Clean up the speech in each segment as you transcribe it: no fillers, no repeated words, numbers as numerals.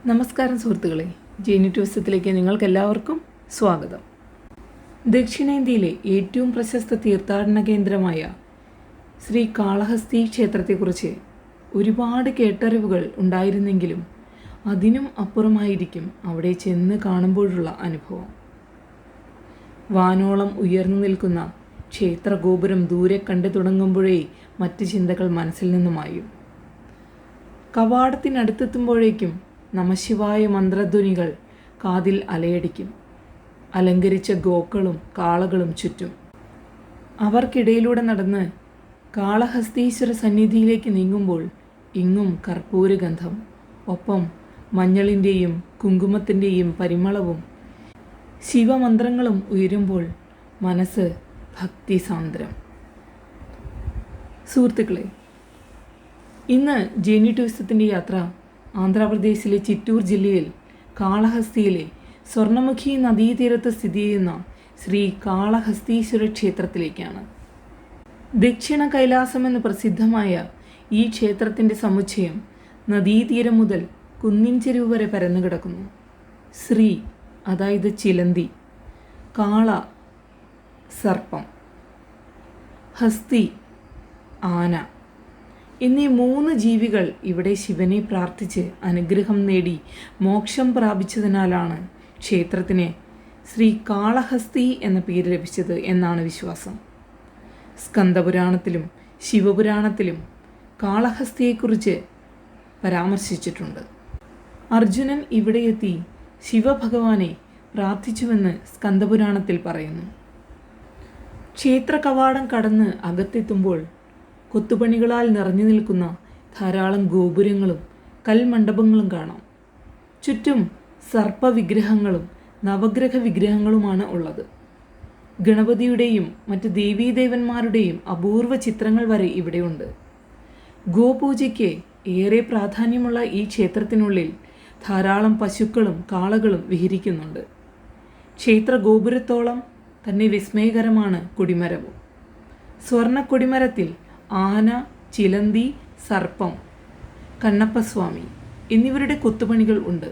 നമസ്കാരം സുഹൃത്തുക്കളെ, ജേനി ടൂറിസത്തിലേക്ക് നിങ്ങൾക്കെല്ലാവർക്കും സ്വാഗതം. ദക്ഷിണേന്ത്യയിലെ ഏറ്റവും പ്രശസ്ത തീർത്ഥാടന കേന്ദ്രമായ ശ്രീ കാളഹസ്തി ക്ഷേത്രത്തെക്കുറിച്ച് ഒരുപാട് കേട്ടറിവുകൾ ഉണ്ടായിരുന്നെങ്കിലും അതിനും അപ്പുറമായിരിക്കും അവിടെ ചെന്ന് കാണുമ്പോഴുള്ള അനുഭവം. വാനോളം ഉയർന്നു നിൽക്കുന്ന ക്ഷേത്ര ഗോപുരം ദൂരെ കണ്ടു തുടങ്ങുമ്പോഴേ മറ്റ് ചിന്തകൾ മനസ്സിൽ നിന്നുമായും. കവാടത്തിനടുത്തെത്തുമ്പോഴേക്കും നമശിവായ മന്ത്രധ്വനികൾ കാതിൽ അലയടിക്കും. അലങ്കരിച്ച ഗോക്കളും കാളകളും ചുറ്റും. അവർക്കിടയിലൂടെ നടന്ന് കാളഹസ്തീശ്വര സന്നിധിയിലേക്ക് നീങ്ങുമ്പോൾ ഇങ്ങും കർപ്പൂരഗന്ധം, ഒപ്പം മഞ്ഞളിൻ്റെയും കുങ്കുമത്തിൻ്റെയും പരിമളവും ശിവമന്ത്രങ്ങളും ഉയരുമ്പോൾ മനസ്സ് ഭക്തിസാന്ദ്രം. സുഹൃത്തുക്കളെ, ഇന്ന് ജേനി ടൂറിസത്തിൻ്റെ യാത്ര ആന്ധ്രാപ്രദേശിലെ ചിറ്റൂർ ജില്ലയിൽ കാളഹസ്തിയിലെ സ്വർണ്ണമുഖി നദീതീരത്ത് സ്ഥിതി ചെയ്യുന്ന ശ്രീ കാളഹസ്തീശ്വര ക്ഷേത്രത്തിലേക്കാണ്. ദക്ഷിണ കൈലാസം എന്ന് പ്രസിദ്ധമായ ഈ ക്ഷേത്രത്തിൻ്റെ സമുച്ചയം നദീതീരം മുതൽ കുന്നിൻ ചെരുവ് വരെ പരന്നു കിടക്കുന്നു. ശ്രീ അതായത് ചിലന്തി, കാള സർപ്പം, ഹസ്തി ആന എന്നീ 3 ജീവികൾ ഇവിടെ ശിവനെ പ്രാർത്ഥിച്ച് അനുഗ്രഹം നേടി മോക്ഷം പ്രാപിച്ചതിനാലാണ് ക്ഷേത്രത്തിന് ശ്രീ കാളഹസ്തി എന്ന പേര് ലഭിച്ചത് എന്നാണ് വിശ്വാസം. സ്കന്ദപുരാണത്തിലും ശിവപുരാണത്തിലും കാളഹസ്തിയെക്കുറിച്ച് പരാമർശിച്ചിട്ടുണ്ട്. അർജുനൻ ഇവിടെ എത്തി ശിവഭഗവാനെ പ്രാർത്ഥിച്ചുവെന്ന് സ്കന്ദപുരാണത്തിൽ പറയുന്നു. ക്ഷേത്ര കവാടം കടന്ന് അകത്തെത്തുമ്പോൾ കൊത്തുപണികളാൽ നിറഞ്ഞു നിൽക്കുന്ന ധാരാളം ഗോപുരങ്ങളും കൽമണ്ഡപങ്ങളും കാണാം. ചുറ്റും സർപ്പവിഗ്രഹങ്ങളും നവഗ്രഹ വിഗ്രഹങ്ങളുമാണ് ഉള്ളത്. ഗണപതിയുടെയും മറ്റ് ദേവീദേവന്മാരുടെയും അപൂർവ ചിത്രങ്ങൾ വരെ ഇവിടെയുണ്ട്. ഗോപൂജയ്ക്ക് ഏറെ പ്രാധാന്യമുള്ള ഈ ക്ഷേത്രത്തിനുള്ളിൽ ധാരാളം പശുക്കളും കാളകളും വിഹരിക്കുന്നുണ്ട്. ക്ഷേത്ര ഗോപുരത്തോളം തന്നെ വിസ്മയകരമാണ് കൊടിമരവും. സ്വർണ്ണ കൊടിമരത്തിൽ ആന, ചിലന്തി, സർപ്പം, കണ്ണപ്പസ്വാമി എന്നിവരുടെ കൊത്തുപണികൾ ഉണ്ട്.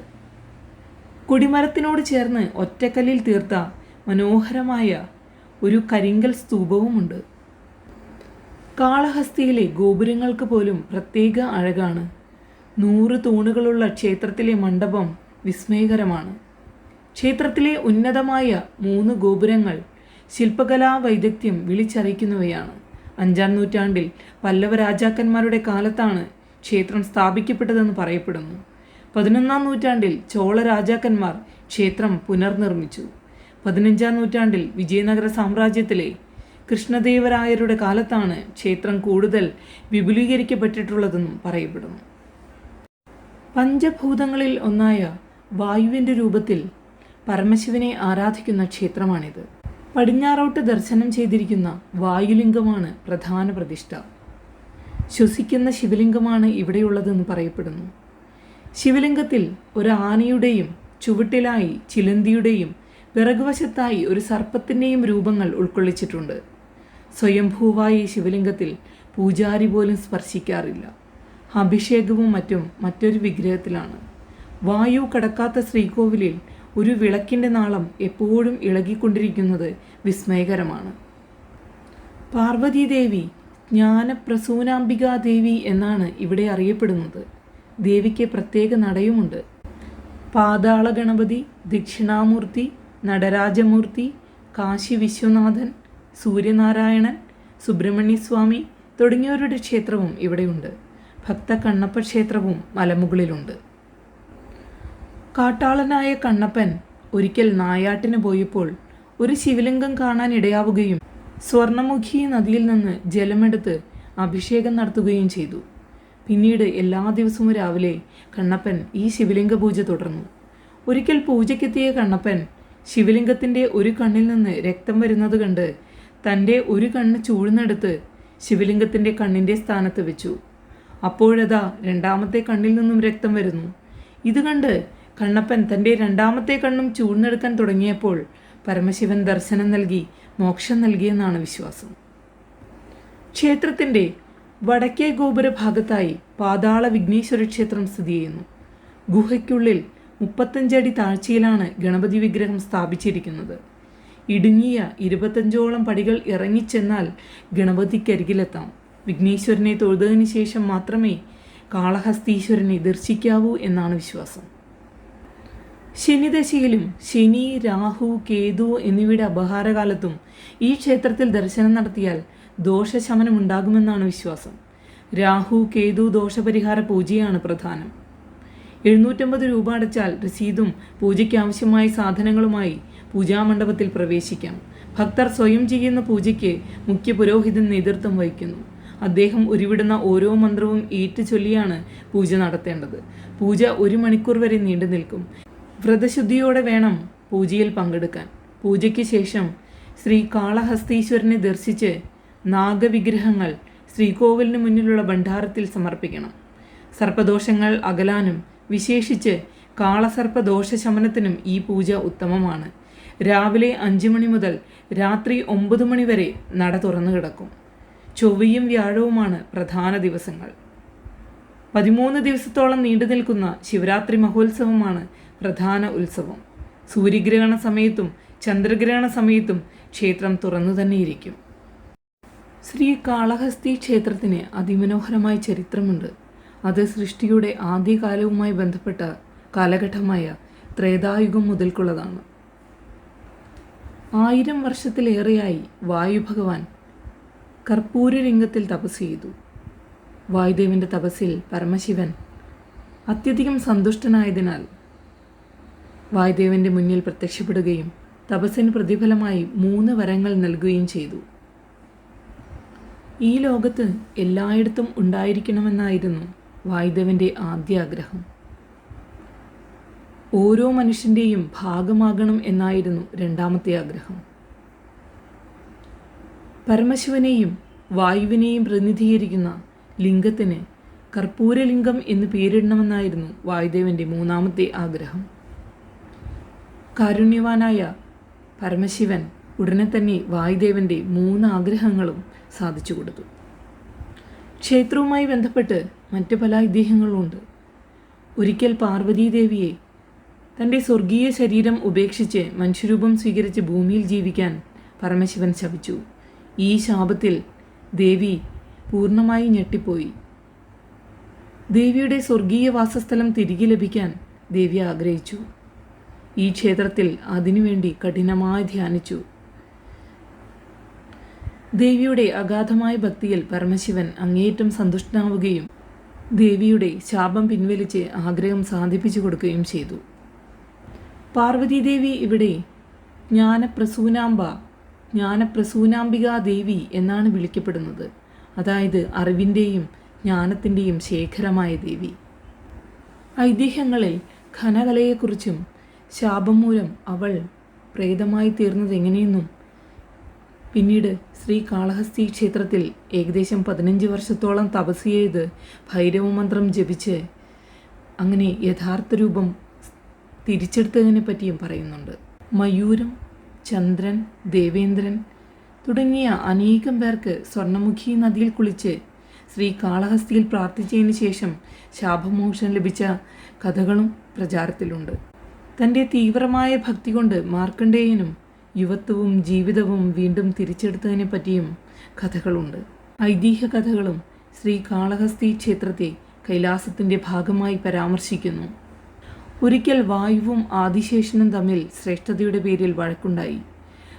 കൊടിമരത്തിനോട് ചേർന്ന് ഒറ്റക്കല്ലിൽ തീർത്ത മനോഹരമായ ഒരു കരിങ്കൽ സ്തൂപവുമുണ്ട്. കാളഹസ്തിയിലെ ഗോപുരങ്ങൾക്ക് പോലും പ്രത്യേക അഴകാണ്. 100 തൂണുകളുള്ള ക്ഷേത്രത്തിലെ മണ്ഡപം വിസ്മയകരമാണ്. ക്ഷേത്രത്തിലെ ഉന്നതമായ 3 ഗോപുരങ്ങൾ ശില്പകലാ വൈദഗ്ധ്യം വിളിച്ചറിയിക്കുന്നവയാണ്. 5-ാം നൂറ്റാണ്ടിൽ പല്ലവ രാജാക്കന്മാരുടെ കാലത്താണ് ക്ഷേത്രം സ്ഥാപിക്കപ്പെട്ടതെന്ന് പറയപ്പെടുന്നു. 11-ാം നൂറ്റാണ്ടിൽ ചോള രാജാക്കന്മാർ ക്ഷേത്രം പുനർനിർമ്മിച്ചു. 15-ാം നൂറ്റാണ്ടിൽ വിജയനഗര സാമ്രാജ്യത്തിലെ കൃഷ്ണദേവരായരുടെ കാലത്താണ് ക്ഷേത്രം കൂടുതൽ വിപുലീകരിക്കപ്പെട്ടിട്ടുള്ളതെന്നും പറയപ്പെടുന്നു. പഞ്ചഭൂതങ്ങളിൽ ഒന്നായ വായുവിൻ്റെ രൂപത്തിൽ പരമശിവനെ ആരാധിക്കുന്ന ക്ഷേത്രമാണിത്. പടിഞ്ഞാറോട്ട് ദർശനം ചെയ്തിരിക്കുന്ന വായുലിംഗമാണ് പ്രധാന പ്രതിഷ്ഠ. ശ്വസിക്കുന്ന ശിവലിംഗമാണ് ഇവിടെയുള്ളതെന്ന് പറയപ്പെടുന്നു. ശിവലിംഗത്തിൽ ഒരു ആനയുടെയും ചുവട്ടിലായി ചിലന്തിയുടെയും പിറകുവശത്തായി ഒരു സർപ്പത്തിൻ്റെയും രൂപങ്ങൾ ഉൾക്കൊള്ളിച്ചിട്ടുണ്ട്. സ്വയംഭൂവായ ഈ ശിവലിംഗത്തിൽ പൂജാരി പോലും സ്പർശിക്കാറില്ല. അഭിഷേകവും മറ്റും മറ്റൊരു വിഗ്രഹത്തിലാണ്. വായു കടക്കാത്ത ശ്രീകോവിലിൽ ഒരു വിളക്കിൻ്റെ നാളം എപ്പോഴും ഇളകിക്കൊണ്ടിരിക്കുന്നത് വിസ്മയകരമാണ്. പാർവതീദേവി ജ്ഞാനപ്രസൂനാംബികാദേവി എന്നാണ് ഇവിടെ അറിയപ്പെടുന്നത്. ദേവിക്ക് പ്രത്യേക നടയുമുണ്ട്. പാതാള ഗണപതി, ദക്ഷിണാമൂർത്തി, നടരാജമൂർത്തി, കാശി വിശ്വനാഥൻ, സൂര്യനാരായണൻ, സുബ്രഹ്മണ്യസ്വാമി തുടങ്ങിയവരുടെ ക്ഷേത്രവും ഇവിടെയുണ്ട്. ഭക്ത കണ്ണപ്പ ക്ഷേത്രവും മലമുകളിലുണ്ട്. കാട്ടാളനായ കണ്ണപ്പൻ ഒരിക്കൽ നായാട്ടിന് പോയപ്പോൾ ഒരു ശിവലിംഗം കാണാൻ ഇടയാവുകയും സ്വർണ്ണമുഖി നദിയിൽ നിന്ന് ജലമെടുത്ത് അഭിഷേകം നടത്തുകയും ചെയ്തു. പിന്നീട് എല്ലാ ദിവസവും രാവിലെ കണ്ണപ്പൻ ഈ ശിവലിംഗ പൂജ തുടർന്നു. ഒരിക്കൽ പൂജയ്ക്കെത്തിയ കണ്ണപ്പൻ ശിവലിംഗത്തിൻ്റെ ഒരു കണ്ണിൽ നിന്ന് രക്തം വരുന്നത് കണ്ട് തൻ്റെ ഒരു കണ്ണ് ചൂഴ്ന്നെടുത്ത് ശിവലിംഗത്തിൻ്റെ കണ്ണിൻ്റെ സ്ഥാനത്ത് വെച്ചു. അപ്പോഴതാ 2ാമത്തെ കണ്ണിൽ നിന്നും രക്തം വരുന്നു. ഇത് കണ്ട് കണ്ണപ്പൻ തൻ്റെ 2ാമത്തെ കണ്ണും ചൂഴ്ന്നെടുക്കാൻ തുടങ്ങിയപ്പോൾ പരമശിവൻ ദർശനം നൽകി മോക്ഷം നൽകിയെന്നാണ് വിശ്വാസം. ക്ഷേത്രത്തിൻ്റെ വടക്കേ ഗോപുര ഭാഗത്തായി പാതാള വിഘ്നേശ്വര ക്ഷേത്രം സ്ഥിതി ചെയ്യുന്നു. ഗുഹയ്ക്കുള്ളിൽ 35 അടി താഴ്ചയിലാണ് ഗണപതി വിഗ്രഹം സ്ഥാപിച്ചിരിക്കുന്നത്. ഇടുങ്ങിയ 25ഓളം പടികൾ ഇറങ്ങിച്ചെന്നാൽ ഗണപതിക്കരികിലെത്താം. വിഘ്നേശ്വരനെ തൊഴുതതിനു ശേഷം മാത്രമേ കാളഹസ്തീശ്വരനെ ദർശിക്കാവൂ എന്നാണ് വിശ്വാസം. ശനിദശയിലും ശനി, രാഹു, കേതു എന്നിവയുടെ അപഹാരകാലത്തും ഈ ക്ഷേത്രത്തിൽ ദർശനം നടത്തിയാൽ ദോഷശമനം ഉണ്ടാകുമെന്നാണ് വിശ്വാസം. രാഹു, കേതു ദോഷപരിഹാര പൂജയാണ് പ്രധാനം. 750 രൂപ അടച്ചാൽ രസീതും പൂജയ്ക്കാവശ്യമായ സാധനങ്ങളുമായി പൂജാമണ്ഡപത്തിൽ പ്രവേശിക്കാം. ഭക്തർ സ്വയം ചെയ്യുന്ന പൂജയ്ക്ക് മുഖ്യ പുരോഹിതൻ നേതൃത്വം വഹിക്കുന്നു. അദ്ദേഹം ഉരുവിടുന്ന ഓരോ മന്ത്രവും ഏറ്റുചൊല്ലിയാണ് പൂജ നടത്തേണ്ടത്. പൂജ 1 മണിക്കൂർ വരെ നീണ്ടു നിൽക്കും. വ്രതശുദ്ധിയോടെ വേണം പൂജയിൽ പങ്കെടുക്കാൻ. പൂജയ്ക്ക് ശേഷം ശ്രീ കാളഹസ്തീശ്വരനെ ദർശിച്ച് നാഗവിഗ്രഹങ്ങൾ ശ്രീകോവിലിന് മുന്നിലുള്ള ഭണ്ഡാരത്തിൽ സമർപ്പിക്കണം. സർപ്പദോഷങ്ങൾ അകലാനും വിശേഷിച്ച് കാളസർപ്പദോഷശമനത്തിനും ഈ പൂജ ഉത്തമമാണ്. രാവിലെ 5 മണി മുതൽ രാത്രി 9 മണി വരെ നട തുറന്നു കിടക്കും. ചൊവ്വയും വ്യാഴവുമാണ് പ്രധാന ദിവസങ്ങൾ. 13 ദിവസത്തോളം നീണ്ടു നിൽക്കുന്ന ശിവരാത്രി മഹോത്സവമാണ് പ്രധാന ഉത്സവം. സൂര്യഗ്രഹണ സമയത്തും ചന്ദ്രഗ്രഹണ സമയത്തും ക്ഷേത്രം തുറന്നു തന്നെയിരിക്കും. ശ്രീ കാളഹസ്തി ക്ഷേത്രത്തിന് അതിമനോഹരമായ ചരിത്രമുണ്ട്. അത് സൃഷ്ടിയുടെ ആദ്യകാലവുമായി ബന്ധപ്പെട്ട കാലഘട്ടമായ ത്രേതായുഗം മുതൽക്കുള്ളതാണ്. 1000 വർഷത്തിലേറെയായി വായുഭഗവാൻ കർപ്പൂരലിംഗത്തിൽ തപസ് ചെയ്തു. വായുദേവന്റെ തപസ്സിൽ പരമശിവൻ അത്യധികം സന്തുഷ്ടനായതിനാൽ വായുദേവന്റെ മുന്നിൽ പ്രത്യക്ഷപ്പെടുകയും തപസ്സിന് പ്രതിഫലമായി 3 വരങ്ങൾ നൽകുകയും ചെയ്തു. ഈ ലോകത്ത് എല്ലായിടത്തും ഉണ്ടായിരിക്കണമെന്നായിരുന്നു വായുദേവന്റെ ആദ്യ ആഗ്രഹം. ഓരോ മനുഷ്യൻ്റെയും ഭാഗമാകണം എന്നായിരുന്നു രണ്ടാമത്തെ ആഗ്രഹം. പരമശിവനെയും വായുവിനെയും പ്രതിനിധീകരിക്കുന്ന ലിംഗത്തിന് കർപ്പൂരലിംഗം എന്ന് പേരിടണമെന്നായിരുന്നു വായുദേവന്റെ 3ാമത്തെ ആഗ്രഹം. കാരുണ്യവാനായ പരമശിവൻ ഉടനെ തന്നെ വായുദേവന്റെ 3 ആഗ്രഹങ്ങളും സാധിച്ചു കൊടുത്തു. ക്ഷേത്രവുമായി ബന്ധപ്പെട്ട് മറ്റു പല ഐതിഹ്യങ്ങളുമുണ്ട്. ഒരിക്കൽ പാർവതീദേവിയെ തൻ്റെ സ്വർഗീയ ശരീരം ഉപേക്ഷിച്ച് മനുഷ്യരൂപം സ്വീകരിച്ച് ഭൂമിയിൽ ജീവിക്കാൻ പരമശിവൻ ശപിച്ചു. ഈ ശാപത്തിൽ ദേവി പൂർണ്ണമായി ഞെട്ടിപ്പോയി. ദേവിയുടെ സ്വർഗീയ വാസസ്ഥലം തിരികെ ലഭിക്കാൻ ദേവി ആഗ്രഹിച്ചു. ഈ ക്ഷേത്രത്തിൽ അതിനുവേണ്ടി കഠിനമായി ധ്യാനിച്ചു. ദേവിയുടെ അഗാധമായ ഭക്തിയിൽ പരമശിവൻ അങ്ങേയറ്റം സന്തുഷ്ടനാവുകയും ദേവിയുടെ ശാപം പിൻവലിച്ച് ആഗ്രഹം സാധിപ്പിച്ചു കൊടുക്കുകയും ചെയ്തു. പാർവതീദേവി ഇവിടെ ജ്ഞാനപ്രസൂനാംബികാ ദേവി എന്നാണ് വിളിക്കപ്പെടുന്നത്. അതായത് അറിവിൻ്റെയും ജ്ഞാനത്തിൻ്റെയും ശേഖരമായ ദേവി. ഐതിഹ്യങ്ങളിൽ ഘനകലയെക്കുറിച്ചും ശാപം മൂലം അവൾ പ്രേതമായി തീർന്നത് എങ്ങനെയെന്നും പിന്നീട് ശ്രീ കാളഹസ്തി ക്ഷേത്രത്തിൽ ഏകദേശം 15 വർഷത്തോളം തപസ് ചെയ്ത് ഭൈരവമന്ത്രം ജപിച്ച് അങ്ങനെ യഥാർത്ഥ രൂപം തിരിച്ചെടുത്തതിനെ പറ്റിയും പറയുന്നുണ്ട്. മയൂരം, ചന്ദ്രൻ, ദേവേന്ദ്രൻ തുടങ്ങിയ അനേകം പേർക്ക് സ്വർണ്ണമുഖി നദിയിൽ കുളിച്ച് ശ്രീ കാളഹസ്തിയിൽ പ്രാർത്ഥിച്ചതിന് ശേഷം ശാപമോക്ഷം ലഭിച്ച കഥകളും പ്രചാരത്തിലുണ്ട്. തൻ്റെ തീവ്രമായ ഭക്തി കൊണ്ട് മാർക്കണ്ഡേയനും യുവത്വവും ജീവിതവും വീണ്ടും തിരിച്ചെടുത്തതിനെ പറ്റിയും കഥകളുണ്ട്. ഐതിഹ്യ കഥകളും ശ്രീ കാളഹസ്തി ക്ഷേത്രത്തെ കൈലാസത്തിൻ്റെ ഭാഗമായി പരാമർശിക്കുന്നു. ഒരിക്കൽ വായുവും ആദിശേഷനും തമ്മിൽ ശ്രേഷ്ഠതയുടെ പേരിൽ വഴക്കുണ്ടായി.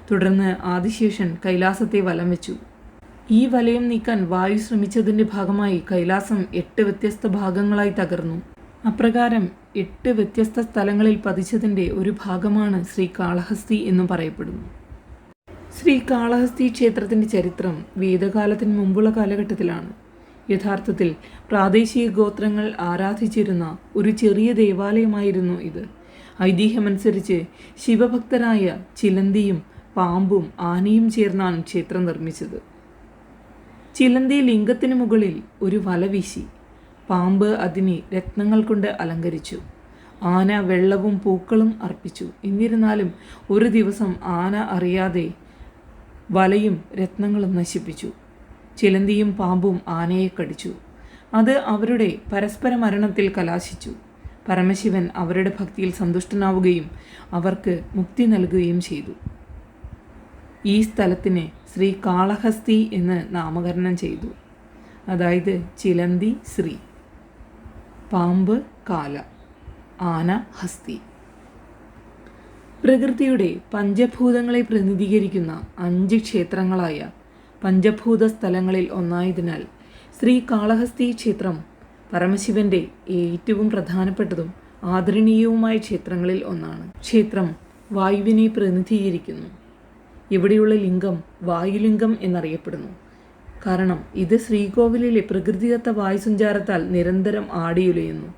തുടർന്ന് ആദിശേഷൻ കൈലാസത്തെ വലം വെച്ചു. ഈ വലയം നീക്കാൻ വായു ശ്രമിച്ചതിൻ്റെ ഭാഗമായി കൈലാസം 8 വ്യത്യസ്ത ഭാഗങ്ങളായി തകർന്നു. അപ്രകാരം 8 വ്യത്യസ്ത സ്ഥലങ്ങളിൽ പതിച്ചതിൻ്റെ ഒരു ഭാഗമാണ് ശ്രീ കാളഹസ്തി എന്നും പറയപ്പെടുന്നു. ശ്രീ കാളഹസ്തി ക്ഷേത്രത്തിൻ്റെ ചരിത്രം വേദകാലത്തിന് മുമ്പുള്ള കാലഘട്ടത്തിലാണ്. യഥാർത്ഥത്തിൽ പ്രാദേശിക ഗോത്രങ്ങൾ ആരാധിച്ചിരുന്ന ഒരു ചെറിയ ദേവാലയമായിരുന്നു ഇത്. ഐതിഹ്യമനുസരിച്ച് ശിവഭക്തരായ ചിലന്തിയും പാമ്പും ആനയും ചേർന്നാണ് ക്ഷേത്രം നിർമ്മിച്ചത്. ചിലന്തി ലിംഗത്തിന് മുകളിൽ ഒരു വല വീശി. പാമ്പ് അതിനെ രത്നങ്ങൾ കൊണ്ട് അലങ്കരിച്ചു. ആന വെള്ളവും പൂക്കളും അർപ്പിച്ചു. എന്നിരുന്നാലും ഒരു ദിവസം ആന അറിയാതെ വലയും രത്നങ്ങളും നശിപ്പിച്ചു. ചിലന്തിയും പാമ്പും ആനയെ കടിച്ചു. അത് അവരുടെ പരസ്പര മരണത്തിൽ കലാശിച്ചു. പരമശിവൻ അവരുടെ ഭക്തിയിൽ സന്തുഷ്ടനാവുകയും അവർക്ക് മുക്തി നൽകുകയും ചെയ്തു. ഈ സ്ഥലത്തിന് ശ്രീ കാളഹസ്തി എന്ന് നാമകരണം ചെയ്തു. അതായത് ചിലന്തി ശ്രീ, പാമ്പ് കാല, ആന ഹസ്തി. പ്രകൃതിയുടെ പഞ്ചഭൂതങ്ങളെ പ്രതിനിധീകരിക്കുന്ന 5 ക്ഷേത്രങ്ങളായ പഞ്ചഭൂത സ്ഥലങ്ങളിൽ ഒന്നായതിനാൽ ശ്രീ കാളഹസ്തി ക്ഷേത്രം പരമശിവന്റെ ഏറ്റവും പ്രധാനപ്പെട്ടതും ആദരണീയവുമായ ക്ഷേത്രങ്ങളിൽ ഒന്നാണ്. ക്ഷേത്രം വായുവിനെ പ്രതിനിധീകരിക്കുന്നു. ഇവിടെയുള്ള ലിംഗം വായുലിംഗം എന്നറിയപ്പെടുന്നു. കാരണം ഇത് ശ്രീകോവിലിലെ പ്രകൃതിദത്ത വായുസഞ്ചാരത്താൽ നിരന്തരം ആടിയുലയുന്നു.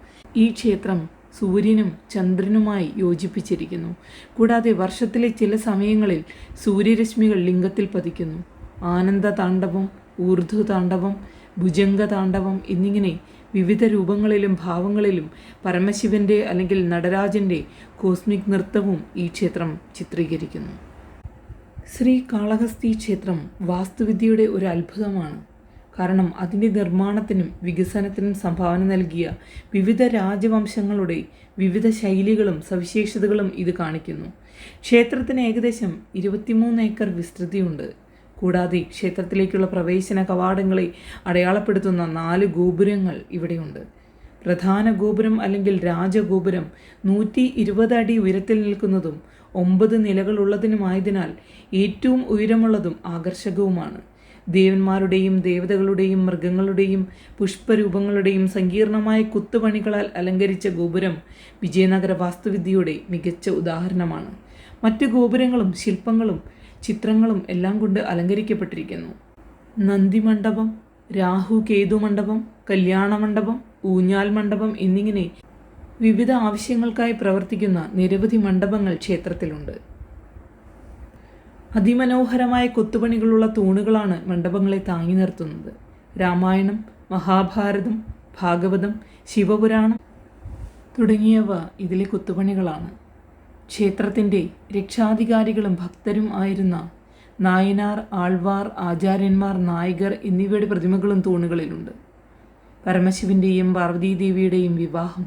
ഈ ക്ഷേത്രം സൂര്യനും ചന്ദ്രനുമായി യോജിപ്പിച്ചിരിക്കുന്നു. കൂടാതെ വർഷത്തിലെ ചില സമയങ്ങളിൽ സൂര്യരശ്മികൾ ലിംഗത്തിൽ പതിക്കുന്നു. ആനന്ദ താണ്ഡവം, ഊർധ്വ താണ്ഡവം, ഭുജംഗ താണ്ഡവം എന്നിങ്ങനെ വിവിധ രൂപങ്ങളിലും ഭാവങ്ങളിലും പരമശിവന്റെ അല്ലെങ്കിൽ നടരാജന്റെ കോസ്മിക് നൃത്തവും ഈ ക്ഷേത്രം ചിത്രീകരിക്കുന്നു. ശ്രീ കാളഹസ്തി ക്ഷേത്രം വാസ്തുവിദ്യയുടെ ഒരു അത്ഭുതമാണ്. കാരണം അതിൻ്റെ നിർമ്മാണത്തിനും വികസനത്തിനും സംഭാവന നൽകിയ വിവിധ രാജവംശങ്ങളുടെ വിവിധ ശൈലികളും സവിശേഷതകളും ഇത് കാണിക്കുന്നു. ക്ഷേത്രത്തിന് ഏകദേശം 23 ഏക്കർ വിസ്തൃതിയുണ്ട്. കൂടാതെ ക്ഷേത്രത്തിലേക്കുള്ള പ്രവേശന കവാടങ്ങളെ അടയാളപ്പെടുത്തുന്ന 4 ഗോപുരങ്ങൾ ഇവിടെയുണ്ട്. പ്രധാന ഗോപുരം അല്ലെങ്കിൽ രാജഗോപുരം 120 അടി ഉയരത്തിൽ നിൽക്കുന്നതും 9 നിലകളുള്ളതിനുമായതിനാൽ ഏറ്റവും ഉയരമുള്ളതും ആകർഷകവുമാണ്. ദേവന്മാരുടെയും ദേവതകളുടെയും മൃഗങ്ങളുടെയും പുഷ്പരൂപങ്ങളുടെയും സങ്കീർണമായ കുത്തുപണികളാൽ അലങ്കരിച്ച ഗോപുരം വിജയനഗര വാസ്തുവിദ്യയുടെ മികച്ച ഉദാഹരണമാണ്. മറ്റ് ഗോപുരങ്ങളും ശില്പങ്ങളും ചിത്രങ്ങളും എല്ലാം കൊണ്ട് അലങ്കരിക്കപ്പെട്ടിരിക്കുന്നു. നന്ദി മണ്ഡപം, രാഹു കേതു മണ്ഡപം, കല്യാണ മണ്ഡപം, ഊഞ്ഞാൽ മണ്ഡപം എന്നിങ്ങനെ വിവിധ ആവശ്യങ്ങൾക്കായി പ്രവർത്തിക്കുന്ന നിരവധി മണ്ഡപങ്ങൾ ക്ഷേത്രത്തിലുണ്ട്. അതിമനോഹരമായ കൊത്തുപണികളുള്ള തൂണുകളാണ് മണ്ഡപങ്ങളെ താങ്ങി നിർത്തുന്നത്. രാമായണം, മഹാഭാരതം, ഭാഗവതം, ശിവപുരാണം തുടങ്ങിയവ ഇതിലെ കൊത്തുപണികളാണ്. ക്ഷേത്രത്തിൻ്റെ രക്ഷാധികാരികളും ഭക്തരും ആയിരുന്ന നായനാർ, ആൾവാർ, ആചാര്യന്മാർ, നായകർ എന്നിവയുടെ പ്രതിമകളും തൂണുകളിലുണ്ട്. പരമശിവന്റെയും പാർവതീദേവിയുടെയും വിവാഹം,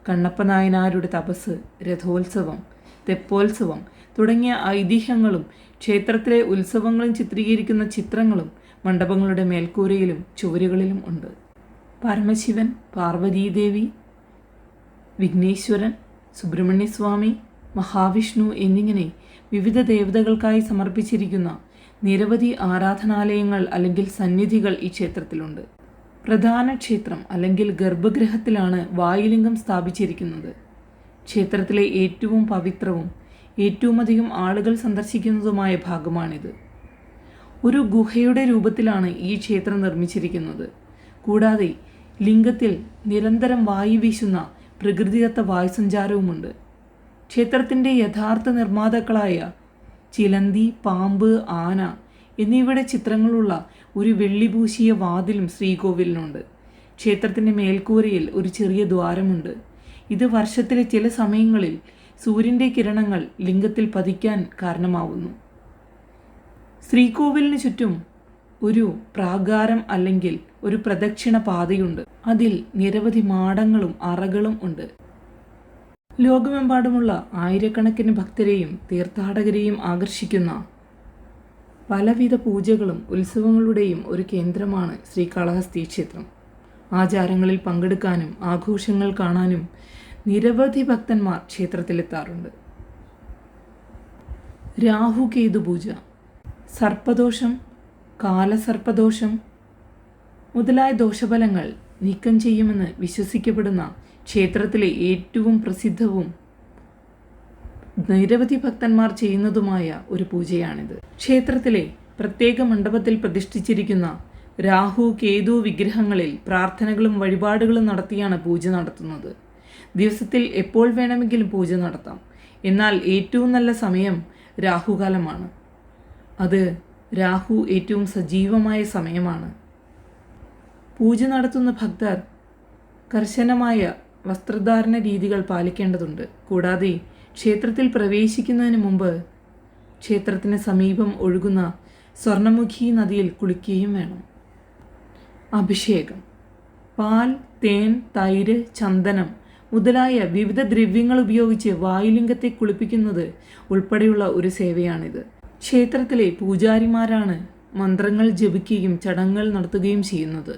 കണ്ണപ്പ നായനാരുടെ തപസ്, രഥോത്സവം, തെപ്പോത്സവം തുടങ്ങിയ ഐതിഹ്യങ്ങളും ക്ഷേത്രത്തിലെ ഉത്സവങ്ങളും ചിത്രീകരിക്കുന്ന ചിത്രങ്ങളും മണ്ഡപങ്ങളുടെ മേൽക്കൂരയിലും ചുവരുകളിലും ഉണ്ട്. പരമശിവൻ, പാർവതീദേവി, വിഘ്നേശ്വരൻ, സുബ്രഹ്മണ്യസ്വാമി, മഹാവിഷ്ണു എന്നിങ്ങനെ വിവിധ ദേവതകൾക്കായി സമർപ്പിച്ചിരിക്കുന്ന നിരവധി ആരാധനാലയങ്ങൾ അല്ലെങ്കിൽ സന്നിധികൾ ഈ ക്ഷേത്രത്തിലുണ്ട്. പ്രധാന ക്ഷേത്രം അല്ലെങ്കിൽ ഗർഭഗൃഹത്തിലാണ് വായുലിംഗം സ്ഥാപിച്ചിരിക്കുന്നത്. ക്ഷേത്രത്തിലെ ഏറ്റവും പവിത്രവും ഏറ്റവും അധികം ആളുകൾ സന്ദർശിക്കുന്നതുമായ ഭാഗമാണിത്. ഒരു ഗുഹയുടെ രൂപത്തിലാണ് ഈ ക്ഷേത്രം നിർമ്മിച്ചിരിക്കുന്നത്. കൂടാതെ ലിംഗത്തിൽ നിരന്തരം വായു വീശുന്ന പ്രകൃതിദത്ത വായുസഞ്ചാരവുമുണ്ട്. ക്ഷേത്രത്തിൻ്റെ യഥാർത്ഥ നിർമ്മാതാക്കളായ ചിലന്തി, പാമ്പ്, ആന എന്നിവയുടെ ചിത്രങ്ങളുള്ള ഒരു വെള്ളിപൂശിയ വാതിലും ശ്രീകോവിലിനുണ്ട്. ക്ഷേത്രത്തിൻ്റെ മേൽക്കൂരയിൽ ഒരു ചെറിയ ദ്വാരമുണ്ട്. ഇത് വർഷത്തിലെ ചില സമയങ്ങളിൽ സൂര്യൻ്റെ കിരണങ്ങൾ ലിംഗത്തിൽ പതിക്കാൻ കാരണമാവുന്നു. ശ്രീകോവിലിന് ചുറ്റും ഒരു പ്രാകാരം അല്ലെങ്കിൽ ഒരു പ്രദക്ഷിണ പാതയുണ്ട്. അതിൽ നിരവധി മാടങ്ങളും അറകളും ഉണ്ട്. ലോകമെമ്പാടുമുള്ള ആയിരക്കണക്കിന് ഭക്തരെയും തീർത്ഥാടകരെയും ആകർഷിക്കുന്ന പലവിധ പൂജകളും ഉത്സവങ്ങളുടെയും ഒരു കേന്ദ്രമാണ് ശ്രീകാളഹസ്തി ക്ഷേത്രം. ആചാരങ്ങളിൽ പങ്കെടുക്കാനും ആഘോഷങ്ങൾ കാണാനും നിരവധി ഭക്തന്മാർ ക്ഷേത്രത്തിലെത്താറുണ്ട്. രാഹുകേതു പൂജ, സർപ്പദോഷം, കാലസർപ്പദോഷം മുതലായ ദോഷഫലങ്ങൾ നീക്കം ചെയ്യുമെന്ന് വിശ്വസിക്കപ്പെടുന്ന ക്ഷേത്രത്തിലെ ഏറ്റവും പ്രസിദ്ധവും നിരവധി ഭക്തന്മാർ ചെയ്യുന്നതുമായ ഒരു പൂജയാണിത്. ക്ഷേത്രത്തിലെ പ്രത്യേക മണ്ഡപത്തിൽ പ്രതിഷ്ഠിച്ചിരിക്കുന്ന രാഹു കേതു വിഗ്രഹങ്ങളിൽ പ്രാർത്ഥനകളും വഴിപാടുകളും നടത്തിയാണ് പൂജ നടത്തുന്നത്. ദിവസത്തിൽ എപ്പോൾ വേണമെങ്കിലും പൂജ നടത്താം. എന്നാൽ ഏറ്റവും നല്ല സമയം രാഹുകാലമാണ്. അത് രാഹു ഏറ്റവും സജീവമായ സമയമാണ്. പൂജ നടത്തുന്ന ഭക്തർ കർശനമായ വസ്ത്രധാരണ രീതികൾ പാലിക്കേണ്ടതുണ്ട്. കൂടാതെ ക്ഷേത്രത്തിൽ പ്രവേശിക്കുന്നതിന് മുമ്പ് ക്ഷേത്രത്തിന് സമീപം ഒഴുകുന്ന സ്വർണമുഖി നദിയിൽ കുളിക്കുകയും വേണം. അഭിഷേകം, പാൽ, തേൻ, തൈര്, ചന്ദനം മുതലായ വിവിധ ദ്രവ്യങ്ങൾ ഉപയോഗിച്ച് വായുലിംഗത്തെ കുളിപ്പിക്കുന്നത് ഉൾപ്പെടെയുള്ള ഒരു സേവയാണിത്. ക്ഷേത്രത്തിലെ പൂജാരിമാരാണ് മന്ത്രങ്ങൾ ജപിക്കുകയും ചടങ്ങുകൾ നടത്തുകയും ചെയ്യുന്നത്.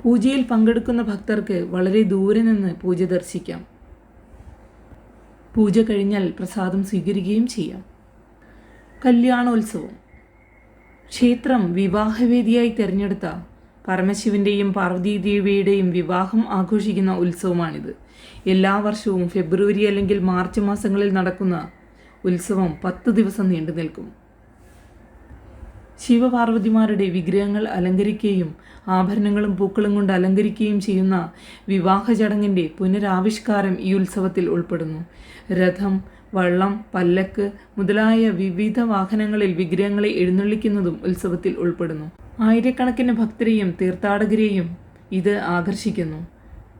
പൂജയിൽ പങ്കെടുക്കുന്ന ഭക്തർക്ക് വളരെ ദൂരെ നിന്ന് പൂജ ദർശിക്കാം. പൂജ കഴിഞ്ഞാൽ പ്രസാദം സ്വീകരിക്കുകയും ചെയ്യാം. കല്യാണോത്സവം. ക്ഷേത്രം വിവാഹവേദിയായി തിരഞ്ഞെടുത്ത പരമശിവന്റെയും പാർവതീദേവിയുടെയും വിവാഹം ആഘോഷിക്കുന്ന ഉത്സവമാണിത്. എല്ലാ വർഷവും ഫെബ്രുവരി അല്ലെങ്കിൽ മാർച്ച് മാസങ്ങളിൽ നടക്കുന്ന ഉത്സവം 10 ദിവസം നീണ്ടു നിൽക്കും. ശിവപാർവതിമാരുടെ വിഗ്രഹങ്ങൾ അലങ്കരിക്കുകയും ആഭരണങ്ങളും പൂക്കളും കൊണ്ട് അലങ്കരിക്കുകയും ചെയ്യുന്ന വിവാഹ ചടങ്ങിൻ്റെ പുനരാവിഷ്കാരം ഈ ഉത്സവത്തിൽ ഉൾപ്പെടുന്നു. രഥം, വള്ളം, പല്ലക്ക് മുതലായ വിവിധ വാഹനങ്ങളിൽ വിഗ്രഹങ്ങളെ എഴുന്നള്ളിക്കുന്നതും ഉത്സവത്തിൽ ഉൾപ്പെടുന്നു. ആയിരക്കണക്കിന് ഭക്തരെയും തീർത്ഥാടകരെയും ഇത് ആകർഷിക്കുന്നു.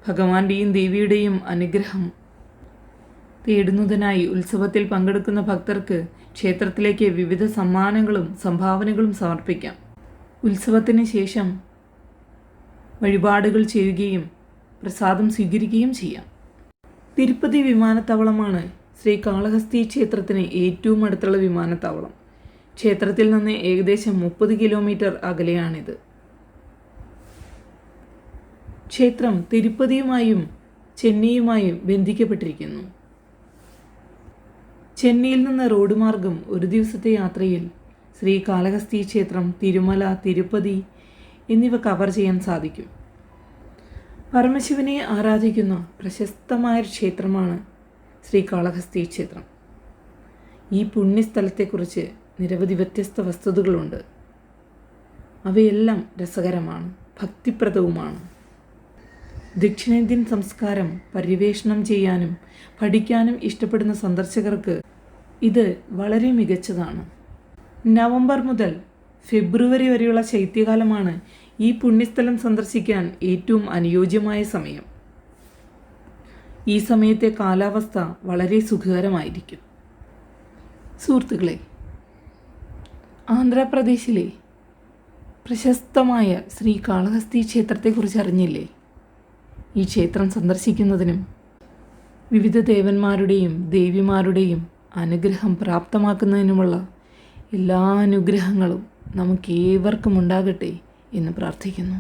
ഭഗവാന്റെയും ദേവിയുടെയും അനുഗ്രഹം തേടുന്നതിനായി ഉത്സവത്തിൽ പങ്കെടുക്കുന്ന ഭക്തർക്ക് ക്ഷേത്രത്തിലേക്ക് വിവിധ സമ്മാനങ്ങളും സംഭാവനകളും സമർപ്പിക്കാം. ഉത്സവത്തിന് ശേഷം വഴിപാടുകൾ ചെയ്യുകയും പ്രസാദം സ്വീകരിക്കുകയും ചെയ്യാം. തിരുപ്പതി വിമാനത്താവളമാണ് ശ്രീകാളഹസ്തി ക്ഷേത്രത്തിന് ഏറ്റവും അടുത്തുള്ള വിമാനത്താവളം. ക്ഷേത്രത്തിൽ നിന്ന് ഏകദേശം 30 കിലോമീറ്റർ അകലെയാണിത്. ക്ഷേത്രം തിരുപ്പതിയുമായും ചെന്നൈയുമായും ബന്ധിക്കപ്പെട്ടിരിക്കുന്നു. ചെന്നൈയിൽ നിന്ന് റോഡ് മാർഗം ഒരു ദിവസത്തെ യാത്രയിൽ ശ്രീകാളഹസ്തി ക്ഷേത്രം, തിരുമല, തിരുപ്പതി എന്നിവ കവർ ചെയ്യാൻ സാധിക്കും. പരമശിവനെ ആരാധിക്കുന്ന പ്രശസ്തമായ ക്ഷേത്രമാണ് ശ്രീകാളഹസ്തി ക്ഷേത്രം. ഈ പുണ്യസ്ഥലത്തെക്കുറിച്ച് നിരവധി വ്യത്യസ്ത വസ്തുതകളുണ്ട്. അവയെല്ലാം രസകരമാണ്, ഭക്തിപ്രദവുമാണ്. ദക്ഷിണേന്ത്യൻ സംസ്കാരം പര്യവേഷണം ചെയ്യാനും പഠിക്കാനും ഇഷ്ടപ്പെടുന്ന സന്ദർശകർക്ക് ഇത് വളരെ മികച്ചതാണ്. നവംബർ മുതൽ ഫെബ്രുവരി വരെയുള്ള ശൈത്യകാലമാണ് ഈ പുണ്യസ്ഥലം സന്ദർശിക്കാൻ ഏറ്റവും അനുയോജ്യമായ സമയം. ഈ സമയത്തെ കാലാവസ്ഥ വളരെ സുഖകരമായിരിക്കും. സുഹൃത്തുക്കളെ, ആന്ധ്രാപ്രദേശിലെ പ്രശസ്തമായ ശ്രീകാളഹസ്തി ക്ഷേത്രത്തെക്കുറിച്ച് അറിഞ്ഞില്ലേ? ഈ ക്ഷേത്രം സന്ദർശിക്കുന്നതിനും വിവിധ ദേവന്മാരുടെയും ദേവിമാരുടെയും അനുഗ്രഹം പ്രാപ്തമാക്കുന്നതിനുമുള്ള എല്ലാ അനുഗ്രഹങ്ങളും നമുക്കേവർക്കും ഉണ്ടാകട്ടെ എന്ന് പ്രാർത്ഥിക്കുന്നു.